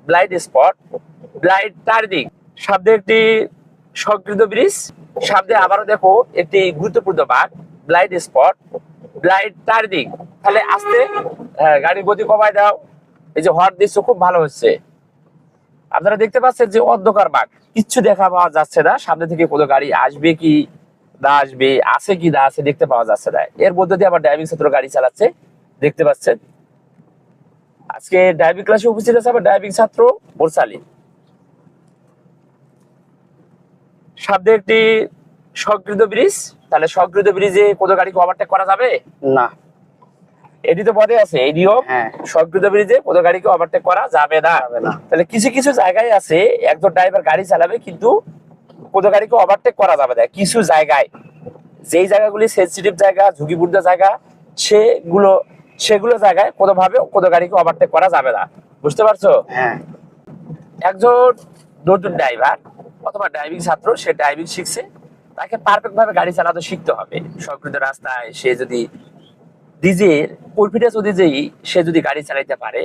Blind spot, blind turning, সামনে একটি সংকীর্ণ ব্রিজ, সামনে আবারও দেখো একটি গুরুত্বপূর্ণ বাঁক, ব্লাইন্ড স্পট, ব্লাইন্ড টার্নিং। তাহলে আস্তে গাড়ির গতি কমায় দাও। এই যে হর্ন দিচ্ছ খুব ভালো হচ্ছে। আপনারা দেখতে পাচ্ছেন যে অন্ধকার বাঁক, কিচ্ছু দেখা পাওয়া যাচ্ছে না, সামনে থেকে কোনো গাড়ি আসবে কি না আসবে, আছে কি না আছে দেখতে পাওয়া যাচ্ছে না। এর মধ্যে দিয়ে আবার ড্রাইভিং ছাত্র গাড়ি চালাচ্ছে, দেখতে পাচ্ছেন। আজকে ড্রাইভিং ক্লাসে উপস্থিত আছে আবার ড্রাইভিং ছাত্র মোরসালি। সামনে একটি সংকীর্ণ ব্রিজ, তাহলে সংকীর্ণ ব্রিজে কোনো গাড়িকে ওভারটেক করা যাবে না। এটি তো পদে আছে এই নিয়ম, সংকীর্ণ ব্রিজে কোনো গাড়িকে ওভারটেক করা যাবে না। তাহলে কিছু কিছু জায়গায় আছে একজন ড্রাইভার গাড়ি চালাবে কিন্তু কোনো গাড়িকে ওভারটেক করা যাবে না। কিছু জায়গায়, যেই জায়গাগুলি সেনসিটিভ জায়গা, ঝুঁকিপূর্ণ জায়গা, সেগুলো জায়গায় কোনোভাবে কোনো গাড়িকে ওভারটেক করা যাবে না। বুঝতে পারছো? একজন নতুন ড্রাইভার অথবা ড্রাইভিং ছাত্র, সে ড্রাইভিং শিখছে, তাকে পারফেক্ট ভাবে গাড়ি চালাতে শিখতে হবে। সংকীর্ণ রাস্তায় সে যদি নিজের কনফিডেন্স অনুযায়ী সে যদি গাড়ি চালাইতে পারে,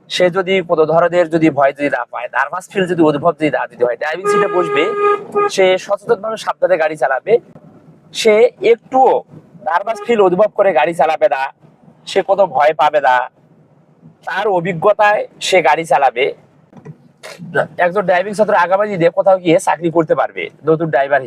সে যদি কোনো ধরনের যদি ভয় যদি না পায়, নার্ভাস ফিল যদি অনুভব যদি না দিতে হয়, ড্রাইভিং সিটে বসবে, সে সচেতন ভাবে সাবধানে গাড়ি চালাবে, সে একটুও নার্ভাস ফিল অনুভব করে গাড়ি চালাবে না, সে কোনো ভয় পাবে না, তার অভিজ্ঞতায় সে গাড়ি চালাবে। একজন ড্রাইভিং ছাত্র আগামী দিনে কোথাও গিয়ে চাকরি করতে পারবে নতুন ড্রাইভার।